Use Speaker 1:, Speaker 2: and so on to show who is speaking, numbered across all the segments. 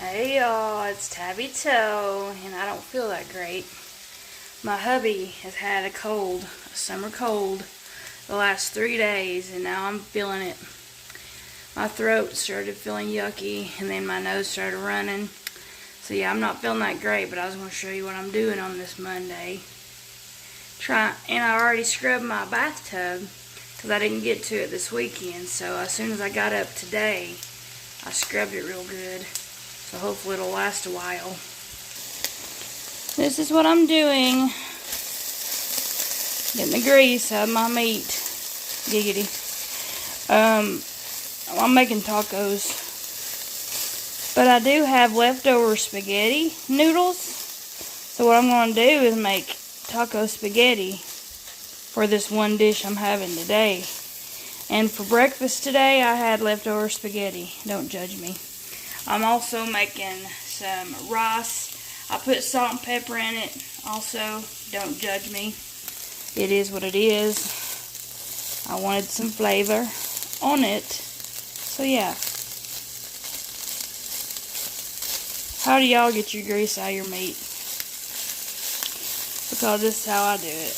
Speaker 1: Hey y'all, it's Tabby Toe, and I don't feel that great. My hubby has had a cold, a summer cold, the last 3 days, and now I'm feeling it. My throat started feeling yucky, and then my nose started running. So yeah, I'm not feeling that great, but I was going to show you what I'm doing on this Monday. And I already scrubbed my bathtub, because I didn't get to it this weekend, so as soon as I got up today, I scrubbed it real good. So hopefully it'll last a while. This is what I'm doing. Getting the grease out of my meat. Giggity. I'm making tacos. But I do have leftover spaghetti noodles. So what I'm going to do is make taco spaghetti for this one dish I'm having today. And for breakfast today, I had leftover spaghetti. Don't judge me. I'm also making some rice. I put salt and pepper in it. Also, don't judge me. It is what it is. I wanted some flavor on it. So yeah. How do y'all get your grease out of your meat? Because this is how I do it.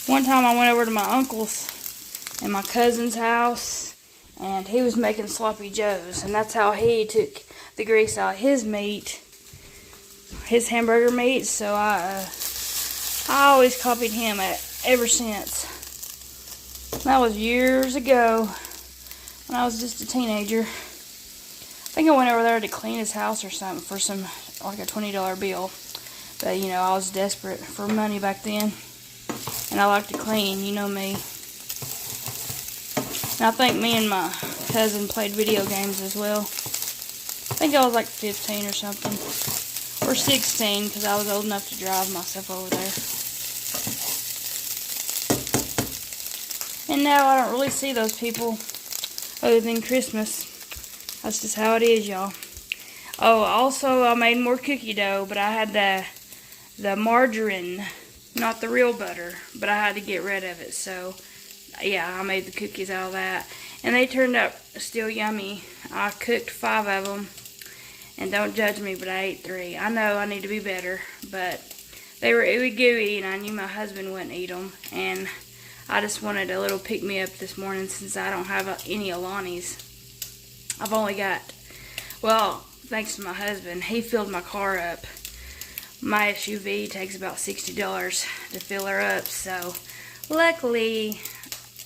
Speaker 1: One time I went over to my uncle's and my cousin's house, and he was making sloppy joes, and that's how he took the grease out of his meat, his hamburger meat. So I always copied him ever since. That was years ago when I was just a teenager. I think I went over there to clean his house or something for like a $20 bill. But you know, I was desperate for money back then, and I like to clean, you know me. And I think me and my cousin played video games as well. I think I was like 15 or something. Or 16, because I was old enough to drive myself over there. And now I don't really see those people other than Christmas. That's just how it is, y'all. Oh, also I made more cookie dough, but I had the margarine, not the real butter, but I had to get rid of it. So yeah, I made the cookies out of that, and they turned out still yummy. I cooked 5 of them, and don't judge me, but I ate 3. I know I need to be better, but they were ooey gooey, and I knew my husband wouldn't eat them, and I just wanted a little pick-me-up this morning since I don't have any Alani's. I've only got, well, thanks to my husband, he filled my car up. My SUV takes about $60 to fill her up, so luckily,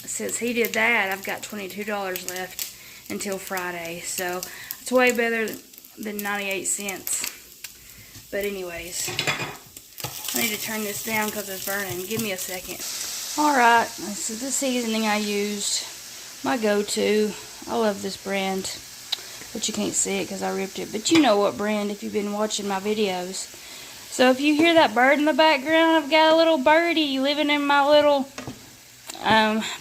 Speaker 1: since he did that, I've got $22 left until Friday. So it's way better than 98 cents. But anyways, I need to turn this down because it's burning. Give me a second. Alright, this is the seasoning I used. My go-to. I love this brand. But you can't see it because I ripped it. But you know what brand if you've been watching my videos. So if you hear that bird in the background, I've got a little birdie living in my little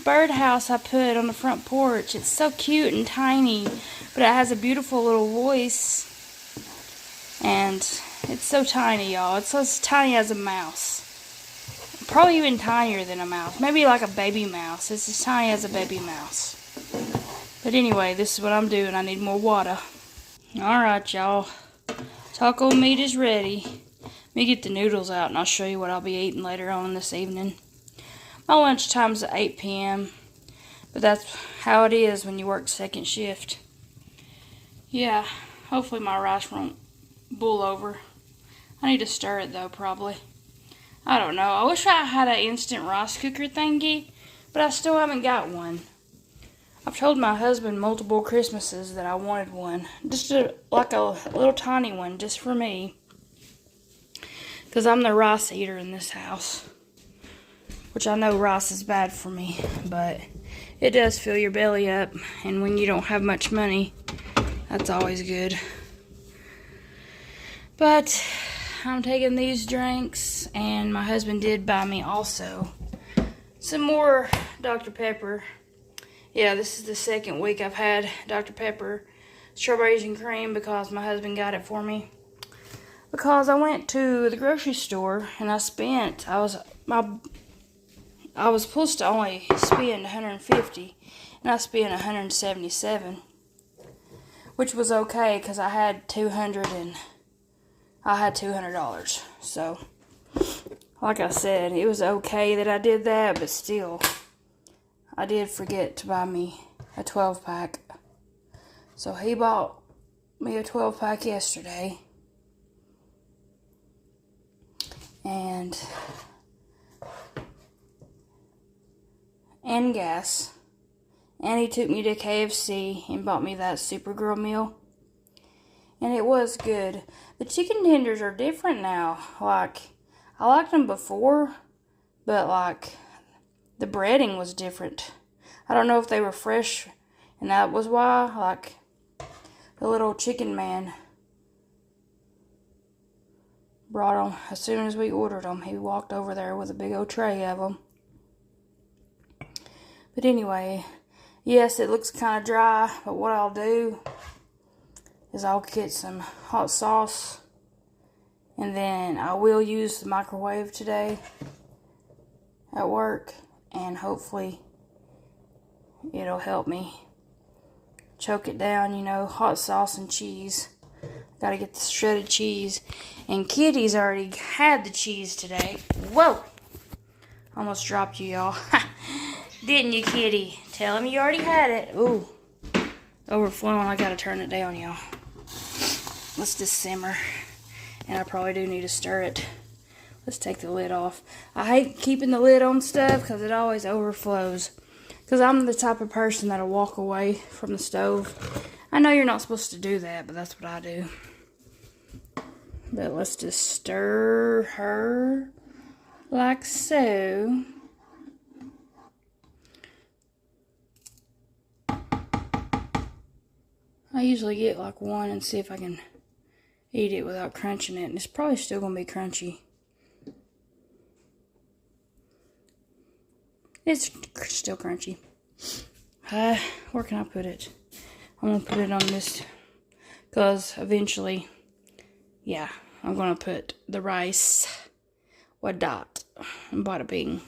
Speaker 1: birdhouse I put on the front porch. It's so cute and tiny, but it has a beautiful little voice, and it's so tiny, y'all. It's as tiny as a mouse, probably even tinier than a mouse, maybe like a baby mouse. It's as tiny as a baby mouse. But anyway, this is what I'm doing. I need more water. Alright, y'all, taco meat is ready. Let me get the noodles out and I'll show you what I'll be eating later on this evening. My lunch time's at 8 p.m. But that's how it is when you work second shift. Yeah, hopefully my rice won't boil over. I need to stir it though, probably. I don't know. I wish I had an instant rice cooker thingy, but I still haven't got one. I've told my husband multiple Christmases that I wanted one. Just like a little tiny one, just for me. Because I'm the rice eater in this house. Which I know rice is bad for me, but it does fill your belly up, and when you don't have much money, that's always good. But I'm taking these drinks, and my husband did buy me also some more Dr. Pepper. Yeah, this is the second week I've had Dr. Pepper strawberries and cream because my husband got it for me. Because I went to the grocery store and I was supposed to only spend $150, and I spent $177. which was okay because I had $200. So, like I said, it was okay that I did that, but still, I did forget to buy me a 12-pack. So he bought me a 12-pack yesterday. And gas. And he took me to KFC and bought me that Supergirl meal. And it was good. The chicken tenders are different now. Like, I liked them before, but like, the breading was different. I don't know if they were fresh, and that was why. Like, the little chicken man brought them as soon as we ordered them. He walked over there with a big old tray of them. But anyway, yes, it looks kind of dry, but what I'll do is I'll get some hot sauce, and then I will use the microwave today at work, and hopefully it'll help me choke it down. You know, hot sauce and cheese. Gotta get the shredded cheese. And Kitty's already had the cheese today. Whoa! Almost dropped you, y'all. Didn't you, Kitty? Tell him you already had it. Ooh. Overflowing. I gotta turn it down, y'all. Let's just simmer. And I probably do need to stir it. Let's take the lid off. I hate keeping the lid on stuff because it always overflows. Because I'm the type of person that'll walk away from the stove. I know you're not supposed to do that, but that's what I do. But let's just stir her like so. I usually get like one and see if I can eat it without crunching it. And it's probably still going to be crunchy. It's still crunchy. Where can I put it? I'm going to put it on this because eventually, yeah, I'm going to put the rice with that and bada bing.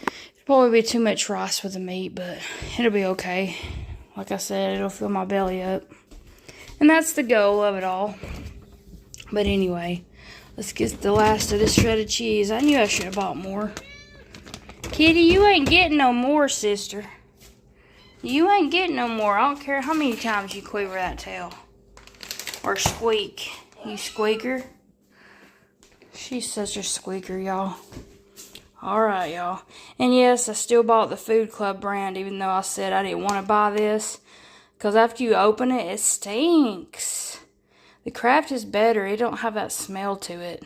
Speaker 1: It'll probably be too much rice with the meat, but it'll be okay. Like I said, it'll fill my belly up. And that's the goal of it all. But anyway, let's get the last of this shredded cheese. I knew I should have bought more. Kitty, you ain't getting no more, sister. You ain't getting no more. I don't care how many times you quiver that tail. Or squeak. You squeaker. She's such a squeaker, y'all. Alright, y'all. And yes, I still bought the Food Club brand, even though I said I didn't want to buy this. Because after you open it, it stinks. The Kraft is better. It don't have that smell to it.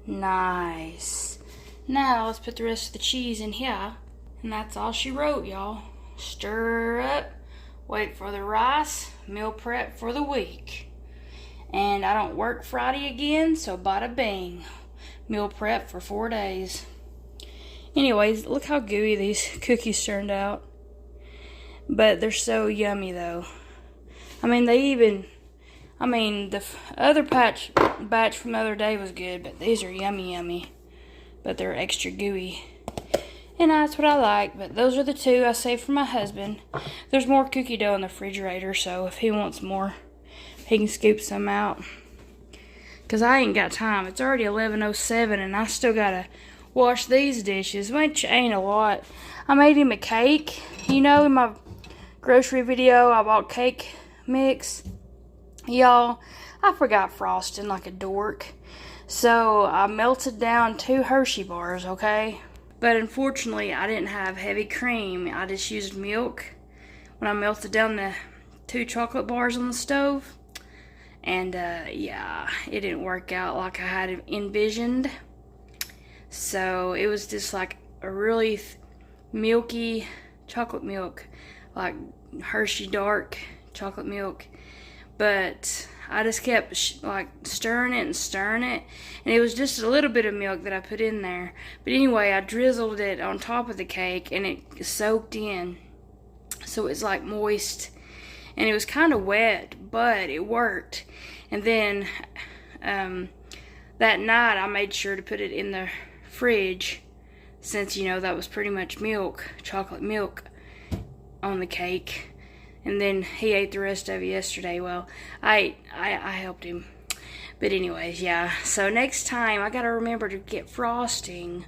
Speaker 1: Nice. Now, let's put the rest of the cheese in here. And that's all she wrote, y'all. Stir up. Wait for the rice. Meal prep for the week. And I don't work Friday again, so bada bing. Meal prep for 4 days. Anyways, look how gooey these cookies turned out. But they're so yummy, though. I mean, the other batch from the other day was good, but these are yummy, yummy. But they're extra gooey. And that's what I like, but those are the two I saved for my husband. There's more cookie dough in the refrigerator, so if he wants more, he can scoop some out. Because I ain't got time. It's already 11:07, and I still gotta wash these dishes, which ain't a lot. I made him a cake. You know, in my grocery video, I bought cake mix. Y'all, I forgot frosting like a dork. So, I melted down 2 Hershey bars, okay? But unfortunately, I didn't have heavy cream. I just used milk when I melted down the 2 chocolate bars on the stove. And, yeah, it didn't work out like I had envisioned. So, it was just like a really milky chocolate milk. Like Hershey dark chocolate milk. But I just kept stirring it. And it was just a little bit of milk that I put in there. But anyway, I drizzled it on top of the cake and it soaked in. So it's like moist. And it was kind of wet, but it worked. And then that night I made sure to put it in the fridge. Since, you know, that was pretty much milk, chocolate milk on the cake. And then he ate the rest of it yesterday. Well, I helped him. But anyways, yeah. So next time, I got to remember to get frosting.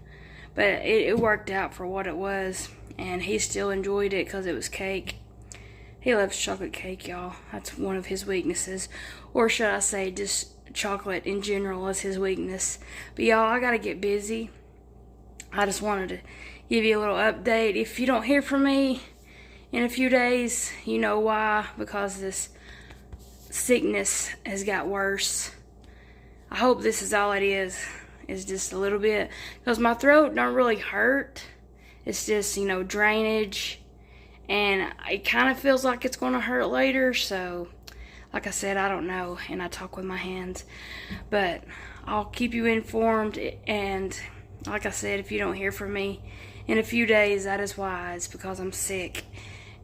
Speaker 1: But it worked out for what it was. And he still enjoyed it because it was cake. He loves chocolate cake, y'all. That's one of his weaknesses. Or should I say, just chocolate in general is his weakness. But y'all, I got to get busy. I just wanted to give you a little update. If you don't hear from me in a few days, you know why. Because this sickness has got worse. I hope this is all it is just a little bit. Because my throat don't really hurt. It's just, you know, drainage. And it kind of feels like it's going to hurt later. So, like I said, I don't know. And I talk with my hands. But I'll keep you informed. And like I said, if you don't hear from me in a few days, that is why. It's because I'm sick.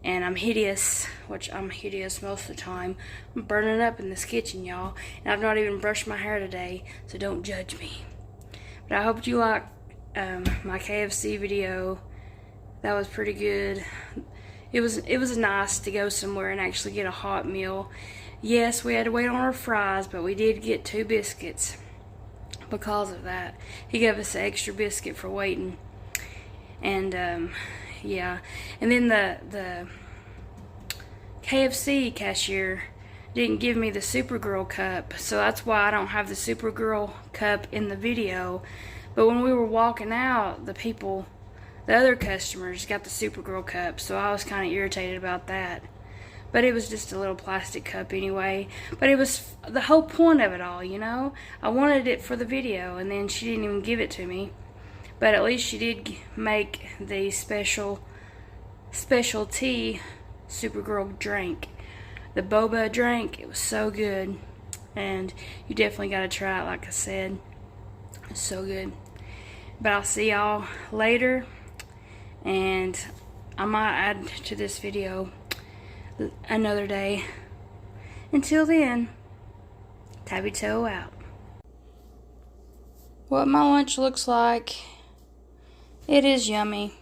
Speaker 1: And I'm hideous, which I'm hideous most of the time. I'm burning up in this kitchen, y'all. And I've not even brushed my hair today, so don't judge me. But I hope you liked my KFC video. That was pretty good. It was nice to go somewhere and actually get a hot meal. Yes, we had to wait on our fries, but we did get 2 biscuits because of that. He gave us an extra biscuit for waiting. And yeah, and then the KFC cashier didn't give me the Supergirl cup, so that's why I don't have the Supergirl cup in the video. But when we were walking out, the other customers got the Supergirl cup, so I was kind of irritated about that. But it was just a little plastic cup anyway. But it was the whole point of it all, you know? I wanted it for the video, and then she didn't even give it to me. But at least she did make the specialty Supergirl drink. The boba drink, it was so good. And you definitely got to try it, like I said. It's so good. But I'll see y'all later. And I might add to this video another day. Until then, Tabby Toe out. What my lunch looks like. It is yummy.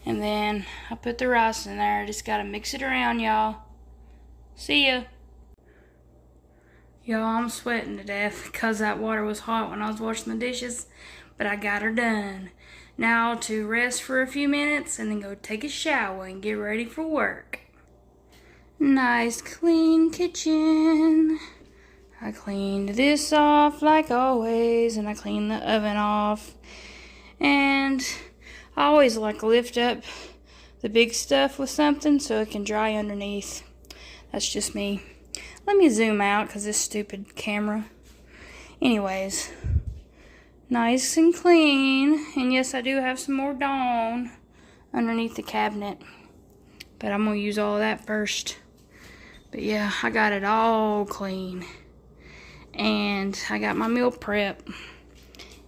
Speaker 1: And then I put the rice in there. Just gotta mix it around, y'all. See ya. Y'all, I'm sweating to death because that water was hot when I was washing the dishes. But I got her done. Now to rest for a few minutes and then go take a shower and get ready for work. Nice clean kitchen. I cleaned this off like always, and I cleaned the oven off. And I always like lift up the big stuff with something so it can dry underneath. That's just me. Let me zoom out because this stupid camera. Anyways, nice and clean. And yes, I do have some more Dawn underneath the cabinet. But I'm going to use all of that first. But yeah, I got it all clean. And I got my meal prep.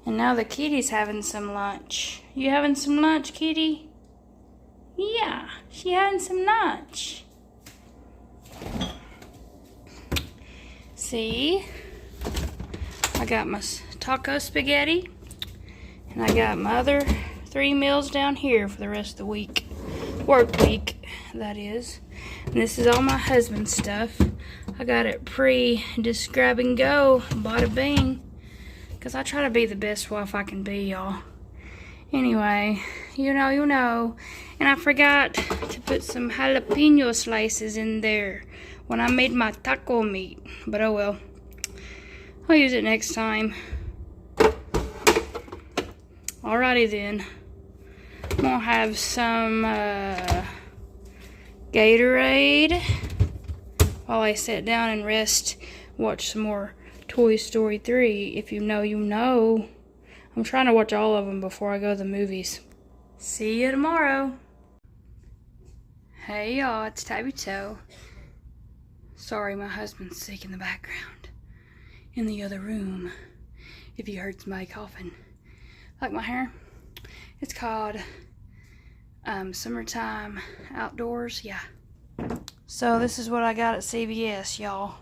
Speaker 1: And now the kitty's having some lunch. You having some lunch, kitty? Yeah, she having some lunch. See? I got my taco spaghetti. And I got my other 3 meals down here for the rest of the week. Work week, that is. And this is all my husband's stuff. I got it just grab and go, bada bing. Because I try to be the best wife I can be, y'all. Anyway, you know. And I forgot to put some jalapeno slices in there when I made my taco meat. But oh well. I'll use it next time. Alrighty then. I'm going to have some Gatorade while I sit down and rest. Watch some more Toy Story 3. If you know, you know. I'm trying to watch all of them before I go to the movies. See you tomorrow. Hey y'all, it's Tabby Toe. Sorry, my husband's sick in the background. In the other room. If you heard somebody coughing. Like my hair? It's called Summertime Outdoors. Yeah. So this is what I got at CVS, y'all.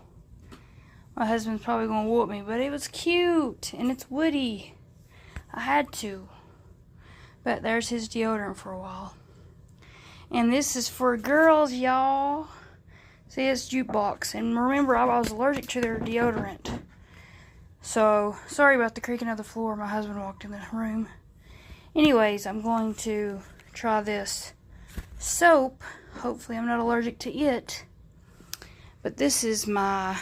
Speaker 1: My husband's probably gonna whoop me, but it was cute and it's woody. I had to. But there's his deodorant for a while. And this is for girls, y'all. See, it's jukebox. And remember, I was allergic to their deodorant. So, sorry about the creaking of the floor. My husband walked in the room. Anyways, I'm going to try this soap. Hopefully I'm not allergic to it. But this is my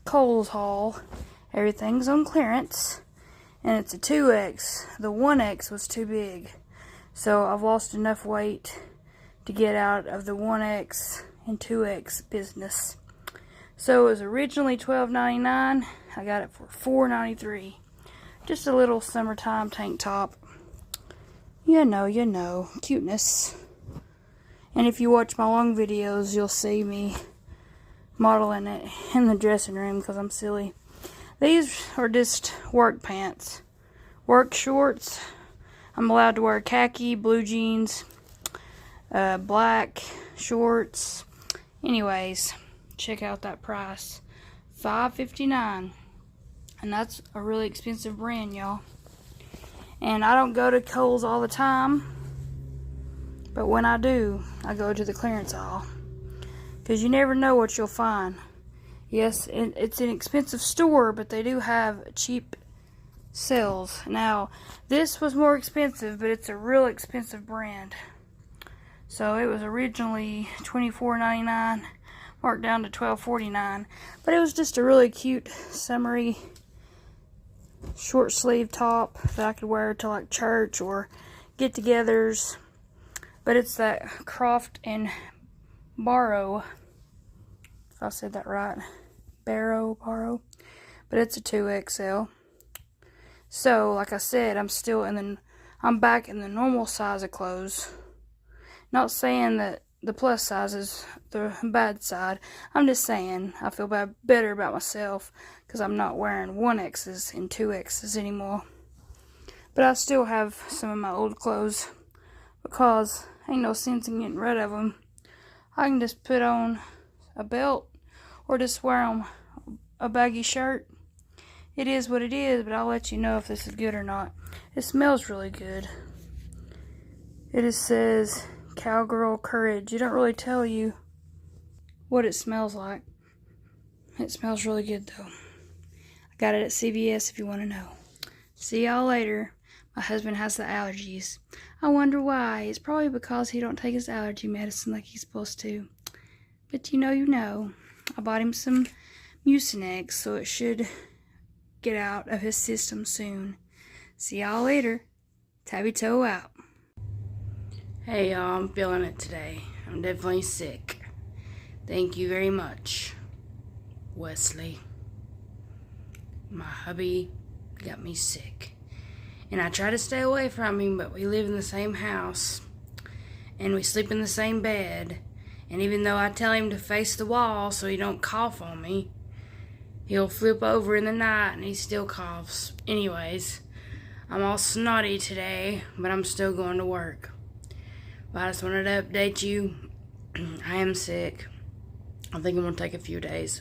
Speaker 1: Kohl's haul. Everything's on clearance. And it's a 2X. The 1X was too big. So I've lost enough weight to get out of the 1X and 2X business. So it was originally $12.99. I got it for $4.93. Just a little summertime tank top. You know, cuteness. And if you watch my long videos, you'll see me modeling it in the dressing room because I'm silly. These are just work pants. Work shorts. I'm allowed to wear khaki, blue jeans, black shorts. Anyways, check out that price. $5.59. And that's a really expensive brand, y'all. And I don't go to Kohl's all the time. But when I do, I go to the clearance aisle. Because you never know what you'll find. Yes, it's an expensive store, but they do have cheap sales. Now, this was more expensive, but it's a real expensive brand. So it was originally $24.99, marked down to $12.49. But it was just a really cute, summery, short sleeve top that I could wear to like church or get-togethers. But it's that Croft and Barrow, if I said that right, Barrow. But it's a 2XL. So, like I said, I'm back in the normal size of clothes. Not saying that the plus size is the bad side. I'm just saying I feel better about myself because I'm not wearing 1Xs and 2Xs anymore. But I still have some of my old clothes because ain't no sense in getting rid of them. I can just put on a belt or just wear a baggy shirt. It is what it is, but I'll let you know if this is good or not. It smells really good. It just says Cowgirl Courage. It don't really tell you what it smells like. It smells really good though. I got it at CVS if you want to know. See y'all later. My husband has the allergies. I wonder why. It's probably because he don't take his allergy medicine like he's supposed to. But you know. I bought him some Mucinex, so it should get out of his system soon. See y'all later. TABBYTOE out. Hey y'all, I'm feeling it today. I'm definitely sick. Thank you very much, Wesley. My hubby got me sick. And I try to stay away from him, but we live in the same house. And we sleep in the same bed. And even though I tell him to face the wall so he don't cough on me, he'll flip over in the night and he still coughs. Anyways, I'm all snotty today, but I'm still going to work. But I just wanted to update you. I am sick. I think I'm going to take a few days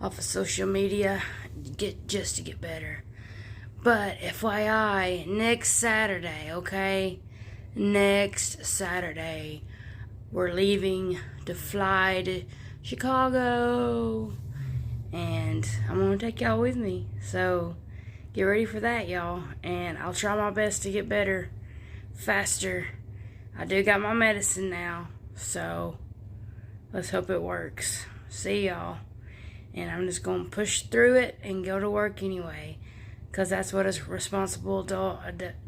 Speaker 1: off of social media just to get better. But FYI, next Saturday, okay? Next Saturday, we're leaving to fly to Chicago. And I'm going to take y'all with me. So, get ready for that, y'all. And I'll try my best to get better faster. I do got my medicine now. So, let's hope it works. See y'all. And I'm just going to push through it and go to work anyway. Because that's what a responsible adult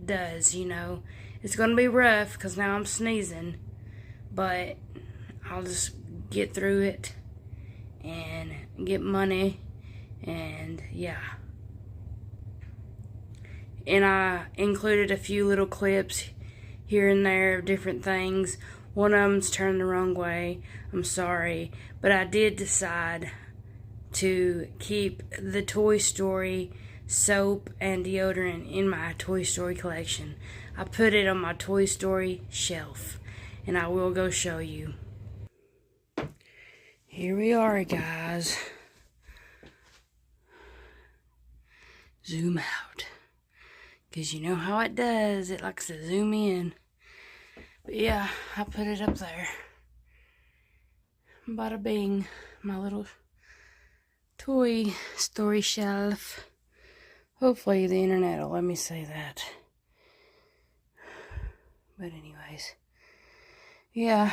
Speaker 1: does, you know. It's going to be rough because now I'm sneezing. But I'll just get through it and get money. And yeah. And I included a few little clips here and there of different things. One of them's turned the wrong way. I'm sorry. But I did decide to keep the Toy Story soap and deodorant in my Toy Story collection. I put it on my Toy Story shelf. And I will go show you. Here we are, guys. Zoom out. Because you know how it does. It likes to zoom in. But yeah, I put it up there. Bada bing, my little toy story shelf. Hopefully the internet will let me say that. But anyways, yeah,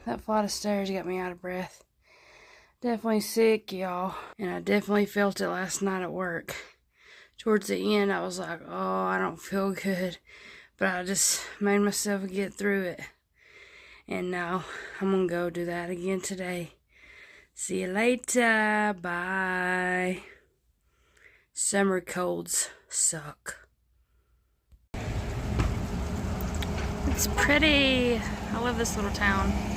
Speaker 1: that flight of stairs got me out of breath. Definitely sick, y'all. And I definitely felt it last night at work. Towards the end, I was like, oh, I don't feel good. But I just made myself get through it. And now I'm going to go do that again today. See you later. Bye. Summer colds suck. It's pretty. I love this little town.